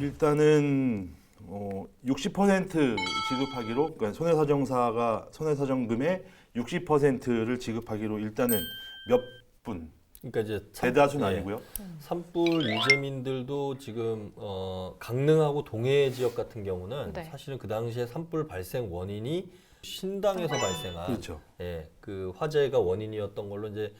일단은 60% 지급하기로, 그러니까 손해사정금의 60%를 지급하기로 일단은 몇 분, 그러니까 이제 대다수는 아니고요. 산불 이재민들도 지금 강릉하고 동해 지역 같은 경우는 네. 사실은 그 당시에 산불 발생 원인이 신당에서 발생한 그렇죠. 그 화재가 원인이었던 걸로 이제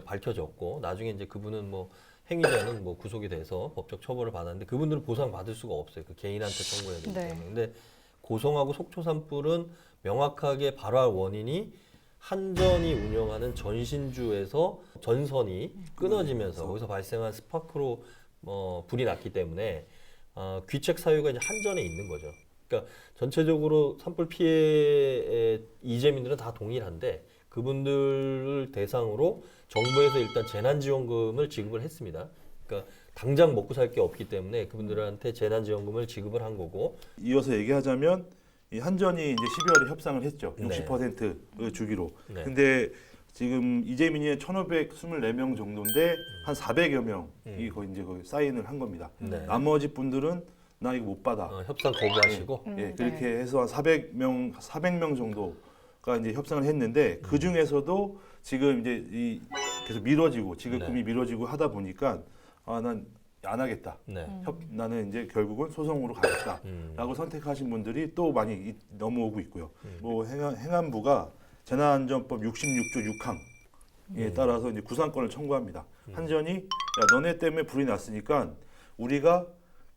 밝혀졌고, 나중에 이제 그분은 뭐 행위자는 뭐 구속이 돼서 법적 처벌을 받았는데 그분들은 보상 받을 수가 없어요. 그 개인한테 청구해야 되기 네. 때문에. 근데 고성하고 속초 산불은 명확하게 발화 원인이 한전이 운영하는 전신주에서 전선이 끊어지면서 거기서 발생한 스파크로 불이 났기 때문에 귀책 사유가 이제 한전에 있는 거죠. 그러니까 전체적으로 산불 피해 이재민들은 다 동일한데 그분들을 대상으로 정부에서 일단 재난지원금을 지급을 했습니다. 그러니까 당장 먹고 살 게 없기 때문에 그분들한테 재난지원금을 지급을 한 거고. 이어서 얘기하자면 이 한전이 이제 12월에 협상을 했죠. 네. 60%를 주기로. 네. 근데 지금 이재민이 1,524명 정도인데 한 400여 명이 거의 이제 거의 사인을 한 겁니다. 네. 나머지 분들은 나 이거 못 받아. 협상 거부하시고. 예, 그렇게 해서 한 400명 정도가 이제 협상을 했는데 그 중에서도 지금 이제 계속 미뤄지고 지급금이 미뤄지고 하다 보니까 난 안 하겠다. 네. 나는 이제 결국은 소송으로 가겠다라고 선택하신 분들이 또 많이 넘어오고 있고요. 뭐 행안부가 재난안전법 66조 6항에 따라서 이제 구상권을 청구합니다. 한전이 야, 너네 때문에 불이 났으니까 우리가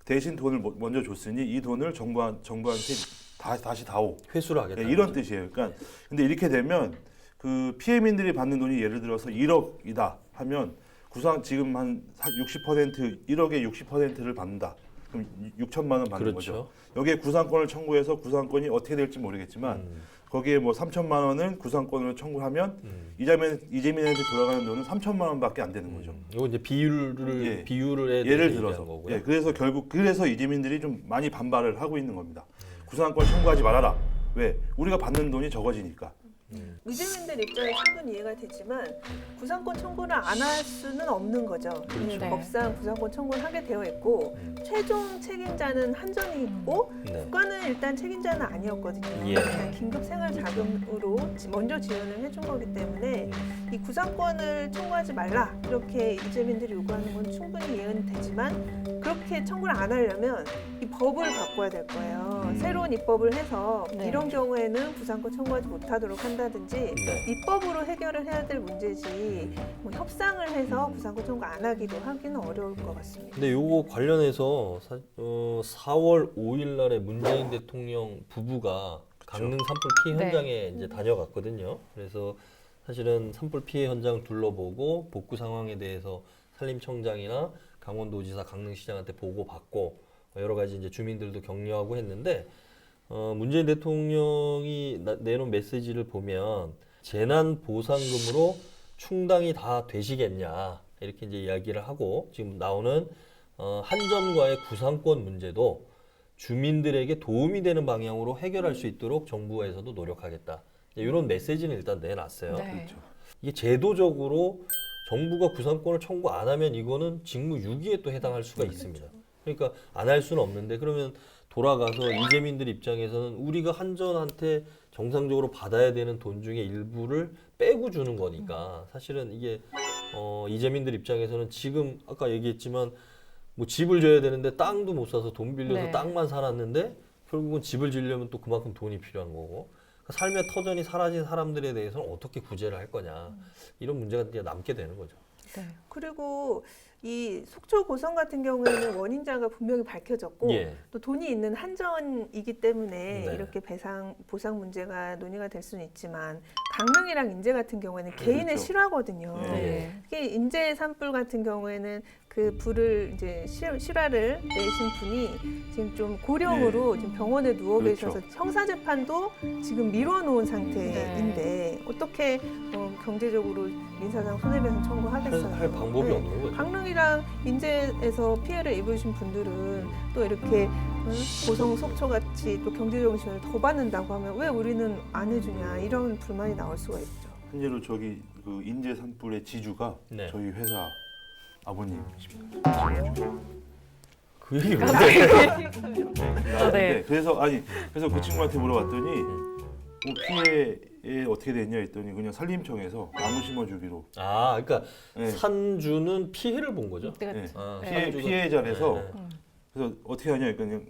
대신 돈을 먼저 줬으니 이 돈을 정부한테 다시 다오. 회수를 하겠다. 이런 뜻이에요. 그러니까 근데 이렇게 되면 그 피해민들이 받는 돈이 예를 들어서 1억이다 하면 지금 한 60% 1억의 60%를 받는다. 그럼 6천만 원 받는 그렇죠. 거죠. 여기에 구상권을 청구해서 구상권이 어떻게 될지 모르겠지만 거기에 뭐 3천만 원은 구상권으로 청구하면 이재민한테 돌아가는 돈은 3천만 원밖에 안 되는 거죠. 이거 이제 비율을 예를 들어서 거고요. 그래서 결국 이재민들이 좀 많이 반발을 하고 있는 겁니다. 구상권 청구하지 말아라. 왜? 우리가 받는 돈이 적어지니까. 이재민들 입장에 충분히 이해가 되지만 구상권 청구를 안 할 수는 없는 거죠. 그렇죠. 네. 법상 구상권 청구를 하게 되어 있고 최종 책임자는 한전이 있고 네. 국가는 일단 책임자는 아니었거든요. 예. 그냥 긴급 생활 자금으로 먼저 지원을 해준 거기 때문에 이 구상권을 청구하지 말라 이렇게 이재민들이 요구하는 건 충분히 이해는 되지만 그렇게 청구를 안 하려면 이 법을 바꿔야 될 거예요. 새로운 입법을 해서 네. 이런 경우에는 구상권 청구하지 못하도록 한다든지 네. 입법으로 해결을 해야 될 문제지 뭐 협상을 해서 구상권 청구 안 하기도 하기는 어려울 것 같습니다. 근데 요거 관련해서 4월 5일 날에 문재인 대통령 부부가 강릉 산불 피해 네. 현장에 이제 다녀갔거든요. 그래서 사실은 산불 피해 현장 둘러보고 복구 상황에 대해서 산림청장이나 강원도지사, 강릉시장한테 보고받고 여러 가지 이제 주민들도 격려하고 했는데 문재인 대통령이 내놓은 메시지를 보면 재난 보상금으로 충당이 다 되시겠냐 이렇게 이제 이야기를 하고 지금 나오는 한전과의 구상권 문제도 주민들에게 도움이 되는 방향으로 해결할 수 있도록 정부에서도 노력하겠다. 이런 메시지는 일단 내놨어요. 네. 그렇죠. 이게 제도적으로 정부가 구상권을 청구 안 하면 이거는 직무유기에 또 해당할 수가 있습니다. 그러니까 안 할 수는 없는데 그러면 돌아가서 이재민들 입장에서는 우리가 한전한테 정상적으로 받아야 되는 돈 중에 일부를 빼고 주는 거니까 사실은 이게 이재민들 입장에서는 지금 아까 얘기했지만 뭐 집을 줘야 되는데 땅도 못 사서 돈 빌려서 네. 땅만 살았는데 결국은 집을 지려면 또 그만큼 돈이 필요한 거고 그러니까 삶의 터전이 사라진 사람들에 대해서는 어떻게 구제를 할 거냐 이런 문제가 이제 남게 되는 거죠. 네. 그리고 이 속초 고성 같은 경우에는 원인자가 분명히 밝혀졌고 예. 또 돈이 있는 한전이기 때문에 네. 이렇게 보상 문제가 논의가 될 수는 있지만 강릉이랑 인제 같은 경우에는 개인의 그렇죠. 실화거든요. 네. 특히 인제 산불 같은 경우에는 그 불을 이제 실화를 내신 분이 지금 좀 고령으로 지금 병원에 누워 그렇죠. 계셔서 형사 재판도 지금 미뤄놓은 상태인데 어떻게 경제적으로 민사상 손해배상 청구하겠어요? 할 방법이 네. 없는 거죠. 강릉이랑 인제에서 피해를 입으신 분들은 또 이렇게 고성 속초 같이 또 경제적인 지원을 더 받는다고 하면 왜 우리는 안 해주냐 이런 불만이 나올 수가 있죠. 현재로 저기 그 인제 산불의 지주가 네. 저희 회사 아버님이십니다. 그 얘기 왜 갑자기 해? 그 얘기가. 네. 그래서 그 친구한테 물어봤더니 뭐 피해에 어떻게 됐냐 했더니 그냥 산림청에서 나무 심어주기로. 아, 그러니까 네. 산주는 피해를 본 거죠? 네. 네. 아, 네. 산주가- 피해자라서 네, 네. 그래서 어떻게 하냐 했더니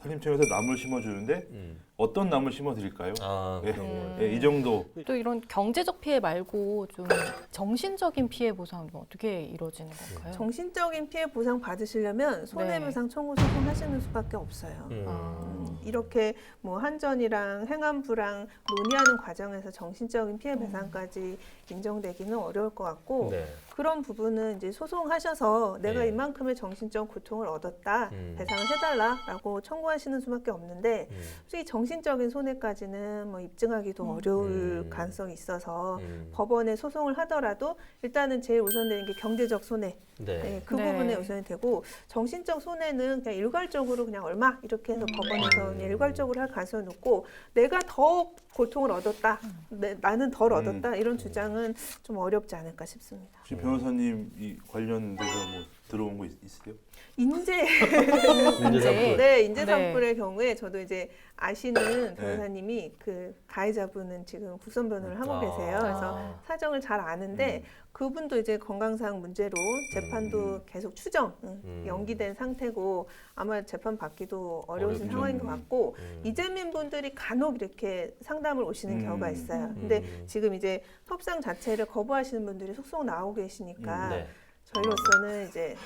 산림청에서 나무를 심어주는데 어떤 나무를 심어드릴까요? 아, 네. 그런 거예요. 네, 이 정도. 또 이런 경제적 피해 말고 좀 정신적인 피해 보상은 어떻게 이루어지는 건가요? 정신적인 피해 보상 받으시려면 손해배상 청구 소송하시는 수밖에 없어요. 이렇게 뭐 한전이랑 행안부랑 논의하는 과정에서 정신적인 피해 배상까지 인정되기는 어려울 것 같고 네. 그런 부분은 이제 소송하셔서 내가 네. 이만큼의 정신적 고통을 얻었다 배상을 해달라라고 청구하시는 수밖에 없는데 솔직히 정신적인 손해까지는 뭐 입증하기도 어려울 가능성이 있어서 법원에 소송을 하더라도 일단은 제일 우선되는 게 경제적 손해. 네. 네, 그 네. 부분에 우선이 되고 정신적 손해는 그냥 일괄적으로 그냥 얼마 이렇게 해서 법원에서 그냥 일괄적으로 할 가능성이 높고 내가 더 고통을 얻었다, 나는 덜 얻었다 이런 주장은 좀 어렵지 않을까 싶습니다. 혹시 변호사님 이 관련돼서 뭐 들어온 거 있으세요? 인재 인재상품. 네, 인재 산불의 경우에 저도 이제 아시는 네. 변호사님이 그 가해자분은 지금 국선 변호를 하고 아. 계세요. 그래서 사정을 잘 아는데 그분도 이제 건강상 문제로 재판도 계속 추정 연기된 상태고 아마 재판 받기도 어려우신 어렵죠. 상황인 것 같고 이재민 분들이 간혹 이렇게 상담을 오시는 경우가 있어요. 근데 지금 이제 협상 자체를 거부하시는 분들이 속속 나오고 계시니까 네. 저희로서는 이제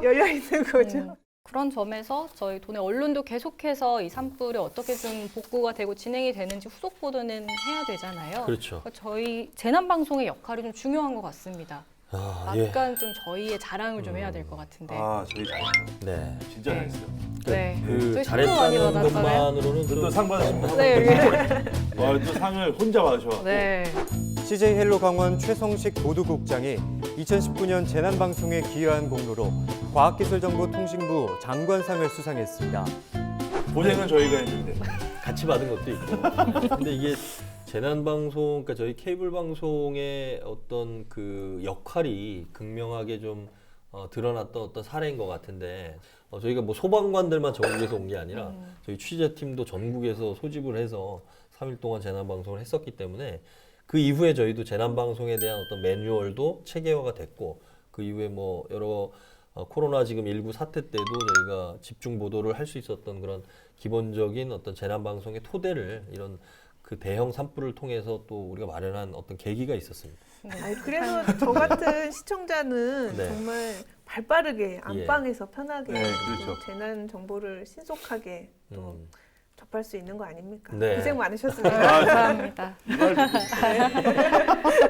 열려 있는 거죠. 그런 점에서 저희 돈의 언론도 계속해서 이 산불이 어떻게 좀 복구가 되고 진행이 되는지 후속 보도는 해야 되잖아요. 그렇죠. 그러니까 저희 재난방송의 역할이 좀 중요한 것 같습니다. 아, 예. 약간 좀 저희의 자랑을 좀 해야 될 것 같은데. 아, 저희 잘했죠. 네. 진짜 네. 잘했어요. 네. 그 저희 상도 많이 잘했다는 받았잖아요. 것만으로는 좀 또 상 받으신 분. 네, 또 상을 혼자 받으셔. 네. CJ 헬로 강원 최성식 보도국장이 2019년 재난방송에 기여한 공로로 과학기술정보통신부 장관상을 수상했습니다. 고생은 저희가 했는데. 같이 받은 것도 있고. 근데 이게 재난 방송, 그러니까 저희 케이블 방송의 어떤 그 역할이 극명하게 좀 드러났던 어떤 사례인 것 같은데 저희가 뭐 소방관들만 전국에서 온 게 아니라 저희 취재팀도 전국에서 소집을 해서 3일 동안 재난 방송을 했었기 때문에 그 이후에 저희도 재난 방송에 대한 어떤 매뉴얼도 체계화가 됐고 그 이후에 뭐 여러 코로나 지금 19 사태 때도 저희가 집중 보도를 할 수 있었던 그런 기본적인 어떤 재난 방송의 토대를 이런 그 대형 산불을 통해서 또 우리가 마련한 어떤 계기가 있었습니다. 아니, 그래서 저 같은 시청자는 네. 정말 발빠르게 안방에서 편하게 네, 그렇죠. 또 재난 정보를 신속하게 또 접할 수 있는 거 아닙니까? 네. 고생 많으셨습니다. 감사합니다. 말 듣고 싶어요.